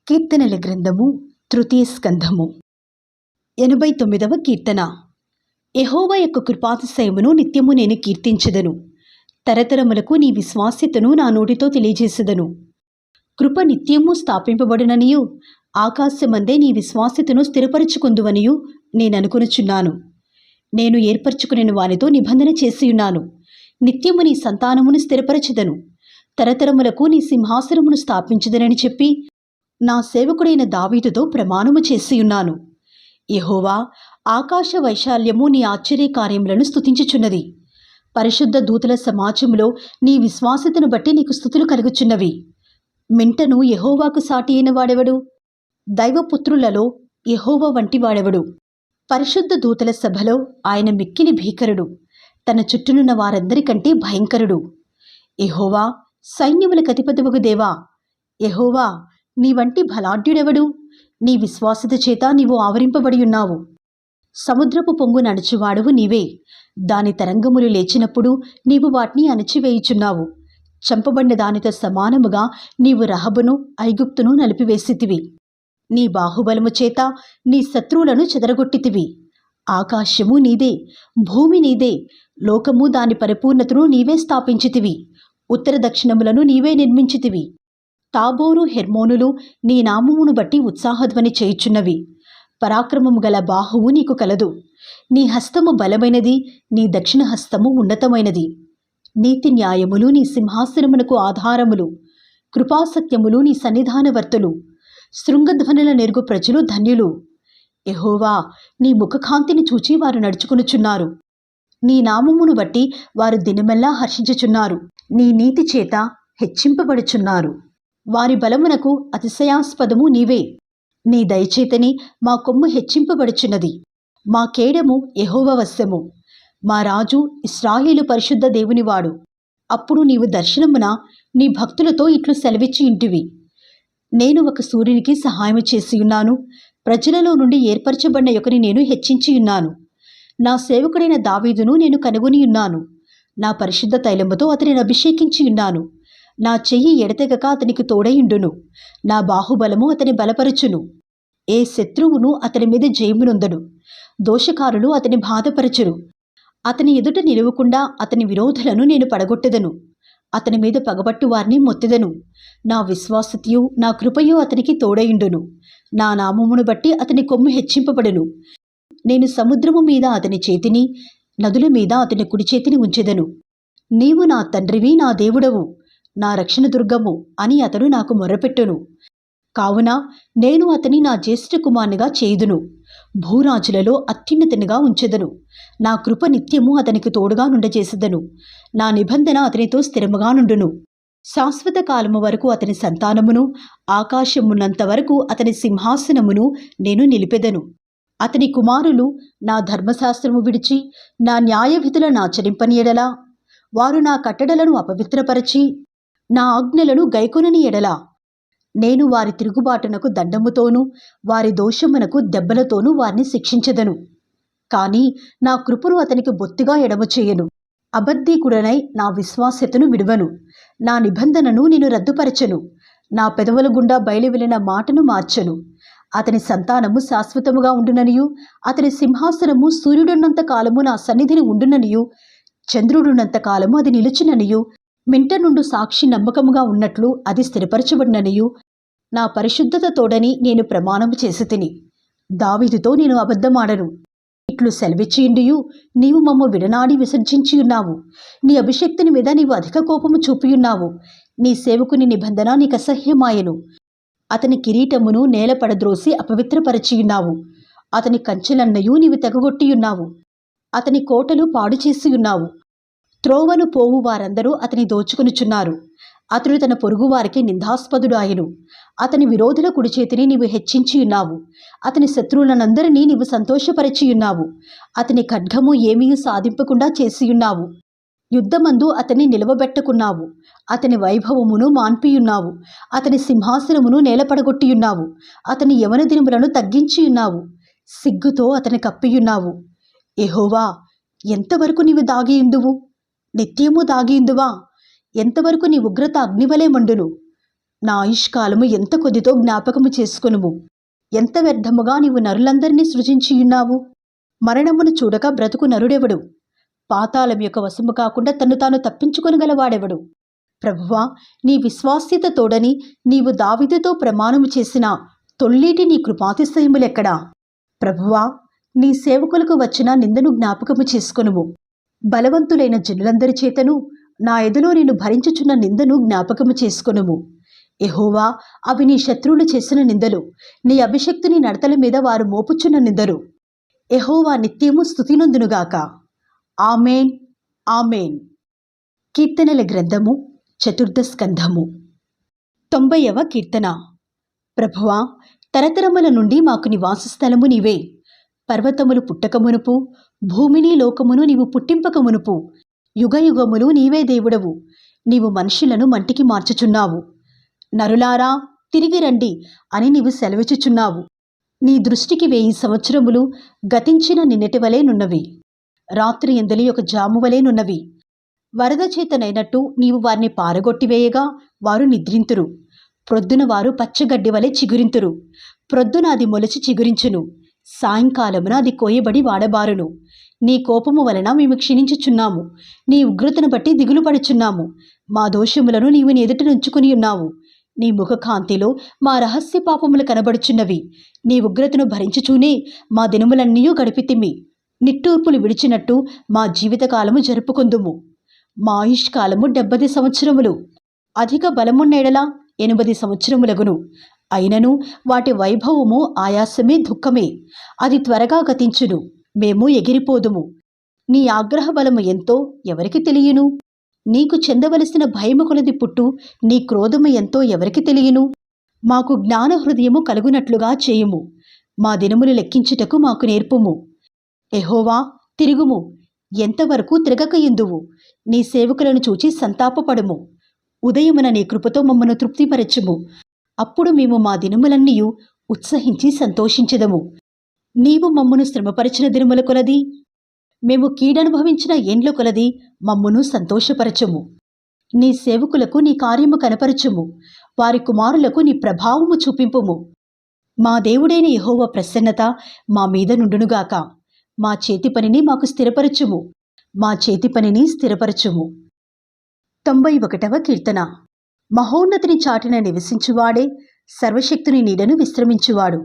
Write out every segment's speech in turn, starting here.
కీర్తనల గ్రంథము తృతీయ స్కంధము 89వ కీర్తన. యెహోవా యొక్క కృపాతిశయమును నిత్యము నేను కీర్తించెదను. తరతరములకు నీ విశ్వాస్యతను నా నోటితో తెలియజేసెదను. కృప నిత్యము స్థాపింపబడుననియు ఆకాశమందే నీ విశ్వాస్యతను స్థిరపరచుకొందువనియు నేననుకొనుచున్నాను. నేను ఏర్పరచుకుని వానితో నిబంధన చేసియున్నాను. నిత్యము నీ సంతానమును స్థిరపరచెదను. తరతరములకు నీ సింహాసనమును స్థాపించెదనని చెప్పి నా సేవకుడైన దావీదుతో ప్రమాణము చేసియున్నాను. యెహోవా, ఆకాశ వైశాల్యము నీ ఆశ్చర్య కార్యములను స్తుతించుచున్నది. పరిశుద్ధ దూతల సమాజంలో నీ విశ్వాసతను బట్టి నీకు స్తుతులు కలుగుచున్నవి. మింటను యెహోవాకు సాటి అయిన వాడెవడు? దైవపుత్రులలో యెహోవా వంటి వాడెవడు? పరిశుద్ధ దూతల సభలో ఆయన మిక్కిలి భీకరుడు, తన చుట్టూనున్న వారందరికంటే భయంకరుడు. యెహోవా, సైన్యములకు అధిపతివగు దేవా, యెహోవా, నీ వంటి బలాఢ్యుడెవడు? నీ విశ్వాసత చేత నీవు ఆవరింపబడి ఉన్నావు. సముద్రపు పొంగు నడుచువాడువు నీవే. దాని తరంగములు లేచినప్పుడు నీవు వాటిని అణచివేయుచున్నావు. చంపబడిన దానితో సమానముగా నీవు రహబును ఐగుప్తును నలిపివేసితివి. నీ బాహుబలము చేత నీ శత్రువులను చెదరగొట్టితివి. ఆకాశము నీదే, భూమి నీదే, లోకము దాని పరిపూర్ణతను నీవే స్థాపించితివి. ఉత్తర దక్షిణములను నీవే నిర్మించితివి. తాబోరు హెర్మోనులు నీ నామమును బట్టి ఉత్సాహధ్వని చేయుచున్నవి. పరాక్రమము గల బాహువు నీకు కలదు. నీ హస్తము బలమైనది, నీ దక్షిణ హస్తము ఉన్నతమైనది. నీతి న్యాయములు నీ సింహాసనమునకు ఆధారములు. కృపాసత్యములు నీ సన్నిధానవర్తులు. శృంగధ్వనుల నెరుగు ప్రజలు ధన్యులు. యెహోవా, నీ ముఖకాంతిని చూచి వారు నడుచుకొనుచున్నారు. నీ నామమును బట్టి వారు దినమెల్లా హర్షించుచున్నారు. నీ నీతి చేత హెచ్చింపబడుచున్నారు. వారి బలమునకు అతిశయాస్పదము నీవే. నీ దయచేతని మా కొమ్ము హెచ్చింపబడుచున్నది. మా కేడము యెహోవా వశము. మా రాజు ఇశ్రాయేలు పరిశుద్ధ దేవునివాడు. అప్పుడు నీవు దర్శనమున నీ భక్తులతో ఇట్లు సెలవిచ్చి ఇంటివి. నేను ఒక సూర్యునికి సహాయము చేసియున్నాను. ప్రజలలో నుండి ఏర్పరచబడిన ఒకని నేను హెచ్చించియున్నాను. నా సేవకుడైన దావీదును నేను కనుగొనియున్నాను. నా పరిశుద్ధ తైలముతో అతనిని అభిషేకించియున్నాను. నా చెయ్యి ఎడతెగక అతనికి తోడయుండును. నా బాహుబలము అతని బలపరచును. ఏ శత్రువును అతని మీద జయమునొందడు. దోషకారులు అతని బాధపరచురు. అతని ఎదుట నిలువకుండా అతని విరోధులను నేను పడగొట్టెదను. అతని మీద పగబట్టు వారిని మొత్తెదను. నా విశ్వాసతయు నా కృపయు అతనికి తోడయుండును. నా నామమును బట్టి అతని కొమ్ము హెచ్చింపబడును. నేను సముద్రము మీద అతని చేతిని, నదుల మీద అతని కుడి చేతిని ఉంచెదను. నీవు నా తండ్రివి, నా దేవుడవు, నా రక్షణ దుర్గము అని అతడు నాకు మొర్రపెట్టును. కావున నేను అతని నా జ్యేష్ఠ కుమారునిగా చేయుదును. భూరాజులలో అత్యున్నతునిగా ఉంచెదను. నా కృప నిత్యము అతనికి తోడుగా నుండజేసెదను. నా నిబంధన అతనితో స్థిరముగా నుండును. శాశ్వత కాలము వరకు అతని సంతానమును, ఆకాశమున్నంత వరకు అతని సింహాసనమును నేను నిలిపెదను. అతని కుమారులు నా ధర్మశాస్త్రము విడిచి నా న్యాయవిధులను ఆచరింపని ఎడల, వారు నా కట్టడలను అపవిత్రపరచి నా ఆజ్ఞలను గైకొనని ఎడల, నేను వారి తిరుగుబాటునకు దండముతోనూ వారి దోషమునకు దెబ్బలతోనూ వారిని శిక్షించెదను. కాని నా కృపను అతనికి బొత్తిగా ఎడమ చేయను. అబద్ధీకుడనై నా విశ్వాస్యతను విడువను. నా నిబంధనను నేను రద్దుపరచను. నా పెదవుల గుండా బయలువెళ్ళిన మాటను మార్చను. అతని సంతానము శాశ్వతముగా ఉండుననియు, అతని సింహాసనము సూర్యుడున్నంత కాలము నా సన్నిధిని ఉండుననియు, చంద్రుడున్నంత కాలము అది నిలుచుననియు, మింట నుండు సాక్షి నమ్మకముగా ఉన్నట్లు అది స్థిరపరచబడిననియు నా పరిశుద్ధత తోడని నేను ప్రమాణము చేసితిని. దావీదుతో నేను అబద్ధమాడను. ఇట్లు సెలవిచ్చియుండియు నీవు మమ్ము విడనాడి విసర్జించియున్నావు. నీ అభిషక్తుని మీద నీవు అధిక కోపము చూపియున్నావు. నీ సేవకుని నిబంధన నీకు అసహ్యమాయెను. అతని కిరీటమును నేల పడద్రోసి అపవిత్రపరచియున్నావు. అతని కంచెలన్నయూ నీవు తెగగొట్టియున్నావు. అతని కోటలు పాడు చేసియున్నావు. త్రోవను పోవు వారందరూ అతని దోచుకొనుచున్నారు. అతడు తన పొరుగువారికి నిందాస్పదుడు ఆయను. అతని విరోధుల కుడి చేతిని నీవు హెచ్చించియున్నావు. అతని శత్రువులనందరినీ నీవు సంతోషపరచియున్నావు. అతని ఖడ్గము ఏమీ సాధింపకుండా చేసియున్నావు. యుద్ధమందు అతన్ని నిలవబెట్టకున్నావు. అతని వైభవమును మాన్పియున్నావు. అతని సింహాసనమును నేలపడగొట్టియున్నావు. అతని యవన దినములను తగ్గించియున్నావు. సిగ్గుతో అతని కప్పియున్నావు. యెహోవా, ఎంతవరకు నీవు దాగియుందువు? నిత్యము దాగియుందువా? ఎంతవరకు నీ ఉగ్రత అగ్నివలే మండును? నా ఆయుష్కాలము ఎంత కొద్దితో జ్ఞాపకము చేసుకొనుము. ఎంత వ్యర్థముగా నీవు నరులందరినీ సృజించియున్నావు. మరణమును చూడక బ్రతుకు నరుడెవడు? పాతాళం యొక్క వశము కాకుండా తన్ను తాను తప్పించుకొనగలవాడెవడు? ప్రభువా, నీ విశ్వాస్యత తోడని నీవు దావీదుతో ప్రమాణము చేసిన తొల్లీటి నీ కృపాతిశయములెక్కడా? ప్రభువా, నీ సేవకులకు వచ్చిన నిందను జ్ఞాపకము చేసుకొనుము. బలవంతులైన జనులందరి చేతను నా ఎదులో నేను భరించుచున్న నిందను జ్ఞాపకము చేసుకొనుము. యెహోవా, అవి నీ శత్రువులు చేసిన నిందలు, నీ అభిషక్తుని నడతల మీద వారు మోపుచున్న నిందలు. యెహోవా నిత్యము స్తుతినందునుగాక. ఆమేన్, ఆమేన్. కీర్తనల గ్రంథము 4వ స్కంధము. 90వ కీర్తన. ప్రభువా, తరతరముల నుండి మాకు నివాస స్థలము నీవే. పర్వతములు పుట్టకమునుపు, భూమిని లోకమును నీవు పుట్టింపకమునుపు యుగయుగములు నీవే దేవుడవు. నీవు మనుషులను మంటికి మార్చుచున్నావు. నరులారా, తిరిగి రండి అని నీవు సెలవిచ్చుచున్నావు. నీ దృష్టికి 1000 సంవత్సరములు గతించిన నిన్నటి వలె నున్నవి. రాత్రి ఎందలి ఒక జాము వలె నున్నవి. వరద చేతనైనట్టు నీవు వారిని పారగొట్టివేయగా వారు నిద్రింతురు. ప్రొద్దున వారు పచ్చగడ్డి వలె చిగురింతురు. ప్రొద్దున అది మొలచి చిగురించును, సాయంకాలమున అది కోయబడి వాడబారును. నీ కోపము వలన మేము క్షీణించుచున్నాము. నీ ఉగ్రతను బట్టి దిగులు పడుచున్నాము. మా దోషములను నీవు నీ ఎదుట నుంచుకుని ఉన్నావు. నీ ముఖకాంతిలో మా రహస్య పాపములు కనబడుచున్నవి. నీ ఉగ్రతను భరించుచూనే మా దినములన్నీ గడిపితిమి. నిట్టూర్పులు విడిచినట్టు మా జీవితకాలము జరుపుకొందుము. మా ఆయుష్కాలము 70 సంవత్సరములు. అధిక బలమున్నెడల 80 సంవత్సరములగును. అయినను వాటి వైభవము ఆయాసమే, దుఃఖమే. అది త్వరగా గతించును, మేము ఎగిరిపోదుము. నీ ఆగ్రహ బలము ఎంతో ఎవరికి తెలియను? నీకు చెందవలసిన భయము కొలది పుట్టు నీ క్రోధము ఎంతో ఎవరికి తెలియను? మాకు జ్ఞాన హృదయము కలుగునట్లుగా చేయుము. మా దినములు లెక్కించుటకు మాకు నేర్పుము. యెహోవా, తిరుగుము, ఎంతవరకు తిరగకయుందువు. నీ సేవకులను చూచి సంతాపపడుము. ఉదయమున నీ కృపతో మమ్మను తృప్తిపరచుము. అప్పుడు మేము మా దినములన్నీయు ఉత్సహించి సంతోషించెదము. నీవు మమ్మను శ్రమపరిచిన దినముల కొలది, మేము కీడనుభవించిన ఏండ్ల కొలది మమ్మును సంతోషపరచుము. నీ సేవకులకు నీ కార్యము కనపరచుము. వారి కుమారులకు నీ ప్రభావము చూపింపుము. మా దేవుడైన యెహోవా ప్రసన్నత మా మీద నుండునుగాక. మా చేతి పనిని మాకు స్థిరపరచుము. మా చేతి పనిని స్థిరపరచుము. 91వ కీర్తన. మహోన్నతిని చాటున నివసించువాడే సర్వశక్తుని నీడను విశ్రమించువాడు.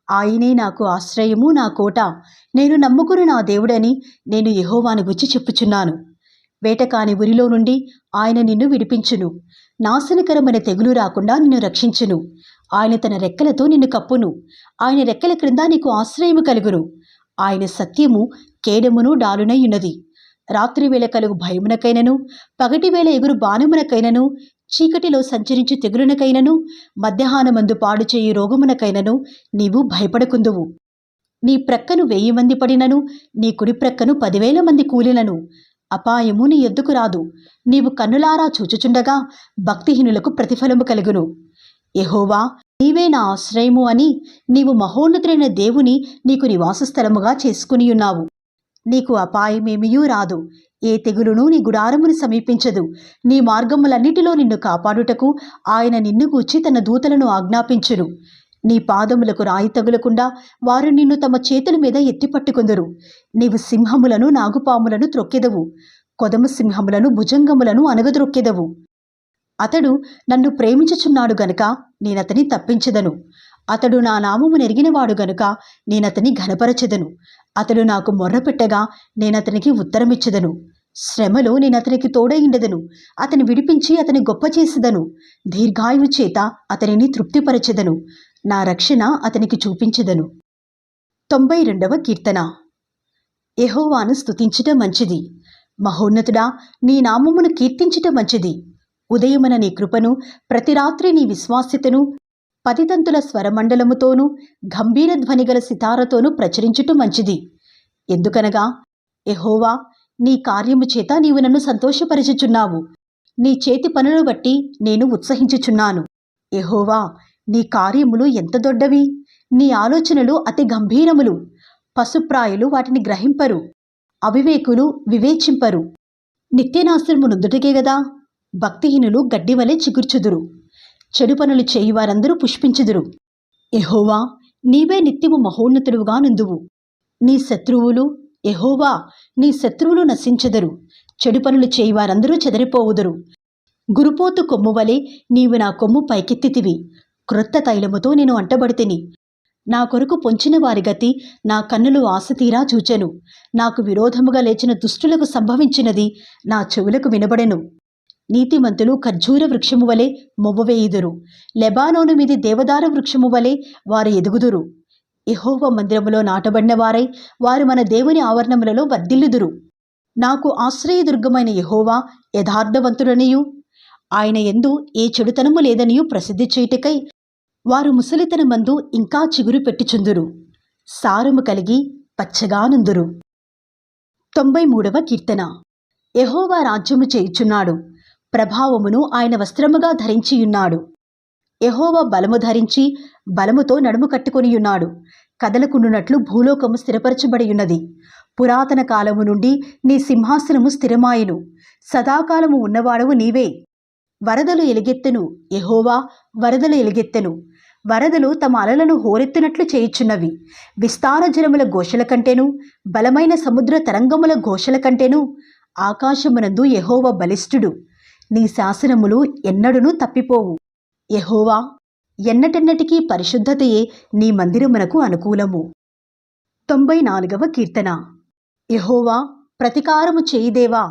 ఆయనే నాకు ఆశ్రయము, నా కోట, నేను నమ్ముకుని నా దేవుడని నేను యెహోవాను గురించి చెప్పుచున్నాను. వేటకాని ఉరిలో నుండి ఆయన నిన్ను విడిపించును. నాశనకరమైన తెగులు రాకుండా నిన్ను రక్షించును. ఆయన తన రెక్కలతో నిన్ను కప్పును. ఆయన రెక్కల క్రింద నీకు ఆశ్రయము కలుగును. ఆయన సత్యము కేడమును డాలునై ఉన్నది. రాత్రివేళ కలుగు భయమునకైనను, పగటివేళ ఎగురు బాణమునకైనను, చీకటిలో సంచరించు తెగులునకైనను, మధ్యాహ్నమందు పాడు చేయు రోగమునకైనను నీవు భయపడకుందువు. నీ ప్రక్కను 1000 మంది పడినను, నీ కుడి ప్రక్కను 10,000 మంది కూలినను అపాయము నీ ఎద్దుకు రాదు. నీవు కన్నులారా చూచుచుండగా భక్తిహీనులకు ప్రతిఫలము కలుగును. యెహోవా, నీవే నా ఆశ్రయము అని నీవు మహోన్నతులైన దేవుని నీకు నివాసస్థలముగా చేసుకునియున్నావు. నీకు అపాయమేమియూ రాదు. ఏ తెగులును నీ గుడారమును సమీపించదు. నీ మార్గములన్నిటిలో నిన్ను కాపాడుటకు ఆయన నిన్ను గూర్చి తన దూతలను ఆజ్ఞాపించును. నీ పాదములకు రాయి తగులకుండా వారు నిన్ను తమ చేతుల మీద ఎత్తిపట్టుకొందురు. నీవు సింహములను, నాగుపాములను త్రొక్కెదవు. కొదమ సింహములను, భుజంగములను అనగద్రొక్కెదవు. అతడు నన్ను ప్రేమించుచున్నాడు గనుక నేనతని తప్పించెదను. అతడు నా నామము నెరిగినవాడు గనుక నేనతని ఘనపరచెదను. అతడు నాకు మొర్రపెట్టగా నేనతనికి ఉత్తరమిచ్చెదను. శ్రమలో నేనతనికి తోడయిండెదను. అతని విడిపించి అతని గొప్ప చేసెదను. దీర్ఘాయువు చేత అతనిని తృప్తిపరచెదను. నా రక్షణ అతనికి చూపించెదను. 92వ కీర్తన. యెహోవాను స్తుతించుట మంచిది. మహోన్నతుడా, నీ నామమును కీర్తించుట మంచిది. ఉదయమున నీ కృపను, ప్రతి రాత్రి నీ విశ్వాస్యతను 10 తంతుల స్వరమండలముతోనూ గంభీర ధ్వనిగల సితారతోనూ ప్రచురించుట మంచిది. ఎందుకనగా యెహోవా, నీ కార్యము చేత నీవు నన్ను సంతోషపరచుచున్నావు. నీ చేతి పనులను బట్టి నేను ఉత్సహించుచున్నాను. యెహోవా, నీ కార్యములు ఎంత దొడ్డవి! నీ ఆలోచనలు అతి గంభీరములు. పశుప్రాయులు వాటిని గ్రహింపరు, అవివేకులు వివేచింపరు. నిత్యనాశనము నొందుటకే గదా భక్తిహీనులు గడ్డివలె చిగుర్చుదురు. చెడు పనులు చేయి వారందరూ పుష్పించుదురు. యెహోవా, నీవే నిత్యము మహోన్నతుడుగా నుందువు. నీ శత్రువులు, యెహోవా, నీ శత్రువులు నశించెదరు. చెడు పనులు చేయి వారందరూ చెదరిపోవుదురు. గురుపోతు కొమ్ము వలె నీవు నా కొమ్ము పైకెత్తితివి. క్రొత్త తైలముతో నేను అంటబడితిని. నా కొరకు పొంచిన వారి గతి నా కన్నులు ఆశతీరా చూచెను. నాకు విరోధముగా లేచిన దుష్టులకు సంభవించినది నా చెవులకు వినబడెను. నీతిమంతులు ఖర్జూర వృక్షము వలె మొవ్వవేయుదురు. లెబానోను మీది దేవదారు వృక్షము వలె వారు ఎదుగుదురు. యెహోవా మందిరములో నాటబడిన వారై వారు మన దేవుని ఆవరణములలో వర్ధిల్లుదురు. నాకు ఆశ్రయదుర్గమైన యెహోవా యథార్థవంతుడనియు ఆయన యందు ఏ చెడుతనము లేదనియు ప్రసిద్ధి చేయుటకై వారు ముసలితనమందు ఇంకా చిగురు పెట్టుచుందురు. సారము కలిగి పచ్చగానుందురు. 93వ కీర్తన. యెహోవా రాజ్యము చేయుచున్నాడు. ప్రభావమును ఆయన వస్త్రముగా ధరించియున్నాడు. యెహోవా బలము ధరించి బలముతో నడుము కట్టుకొనియున్నాడు. కదలకుండునట్లు భూలోకము స్థిరపరచబడియున్నది. పురాతన కాలము నుండి నీ సింహాసనము స్థిరమాయెను. సదాకాలము ఉన్నవాడవు నీవే. వరదలు ఎలుగెత్తెను, యెహోవా వరదలు ఎలుగెత్తెను. వరదలు తమ అలలను హోరెత్తునట్లు చేయుచున్నవి. విస్తార జలముల ఘోషల కంటేను బలమైన సముద్ర తరంగముల ఘోషల కంటేను ఆకాశమునందు యెహోవా బలిష్ఠుడు. నీ శాసనములు ఎన్నడునూ తప్పిపోవు. యెహోవా, ఎన్నటెన్నటికీ పరిశుద్ధతయే నీ మందిరమునకు అనుకూలము. 94వ కీర్తన. యెహోవా, ప్రతికారము చేయిదేవా,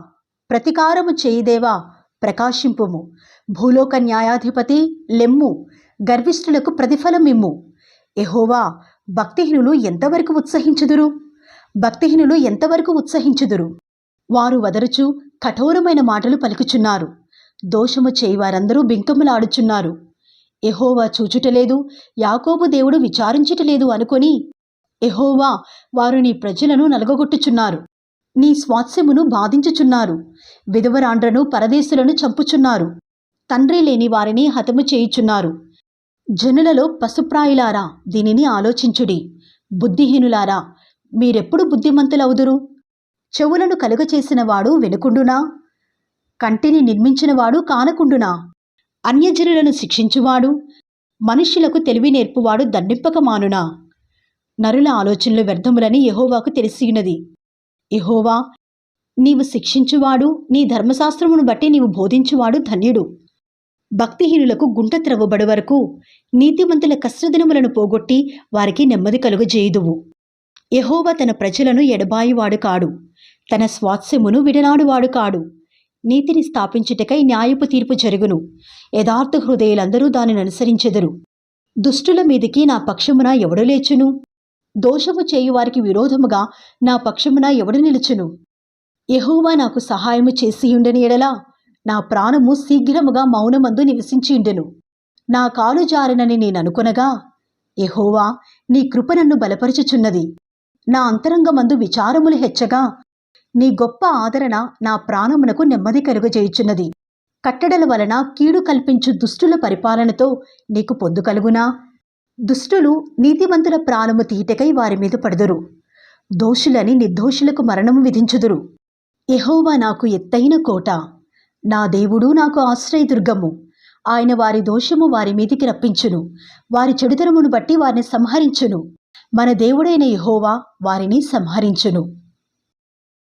ప్రతికారము చేయిదేవా, ప్రకాశింపుము. భూలోక న్యాయాధిపతి, లెమ్ము. గర్విష్ఠులకు ప్రతిఫలమిమ్ము. యెహోవా, భక్తిహీనులు ఎంతవరకు ఉత్సహించుదురు? భక్తిహీనులు ఎంతవరకు ఉత్సహించుదురు? వారు వదరుచు కఠోరమైన మాటలు పలుకుచున్నారు. దోషము చేయివారందరూ బింకములాడుచున్నారు. యెహోవా చూచుటలేదు, యాకోబు దేవుడు విచారించుటలేదు అనుకొని, యెహోవా, వారు నీ ప్రజలను నలగగొట్టుచున్నారు. నీ స్వాస్యమును బాధించుచున్నారు. విధవరాండ్రను పరదేశులను చంపుచున్నారు. తండ్రి లేని వారిని హతము చేయుచున్నారు. జనులలో పశుప్రాయులారా, దీనిని ఆలోచించుడి. బుద్ధిహీనులారా, మీరెప్పుడు బుద్ధిమంతులవుదురు? చెవులను కలుగచేసినవాడు వెనుకుండునా? కంటిని నిర్మించినవాడు కానకుండునా? అన్యజనులను శిక్షించువాడు, మనుష్యులకు తెలివి నేర్పువాడు దండింపక మానునా? నరుల ఆలోచనలు వ్యర్థములని యెహోవాకు తెలిసియున్నది. యెహోవా, నీవు శిక్షించువాడు, నీ ధర్మశాస్త్రమును బట్టి నీవు బోధించువాడు ధన్యుడు. భక్తిహీనులకు గుంట త్రవ్వబడు వరకు నీతిమంతుల కష్టదినములను పోగొట్టి వారికి నెమ్మది కలుగజేయుదువు. యెహోవా తన ప్రజలను ఎడబాయువాడు కాడు, తన స్వాస్యమును విడనాడువాడు కాడు. నీతిని స్థాపించుటకై న్యాయపు తీర్పు జరుగును. యథార్థ హృదయులందరూ దానిని అనుసరించెదరు. దుష్టుల మీదికి నా పక్షమున ఎవడు లేచును? దోషము చేయువారికి విరోధముగా నా పక్షమున ఎవడు నిలుచును? యెహోవా నాకు సహాయము చేసియుండని ఎడలా నా ప్రాణము శీఘ్రముగా మౌనమందు నివసించియుండెను. నా కాలు జారినని నేననుకొనగా, యెహోవా, నీ కృప నన్ను బలపరచుచున్నది. నా అంతరంగమందు విచారములు హెచ్చగా, నీ గొప్ప ఆదరణ నా ప్రాణమునకు నెమ్మది కలుగజేయుచున్నది. కట్టడల వలన కీడు కల్పించు దుష్టుల పరిపాలనతో నీకు పొందు కలుగునా? దుష్టులు నీతిమంతుల ప్రాణము తీటకై వారి మీద పడుదురు. దోషులని నిర్దోషులకు మరణము విధించుదురు. యెహోవా నాకు ఎత్తైన కోట, నా దేవుడు నాకు ఆశ్రయదుర్గము. ఆయన వారి దోషము వారి మీదికి రప్పించును, వారి చెడుతనమును బట్టి వారిని సంహరించును. మన దేవుడైన యెహోవా వారిని సంహరించును.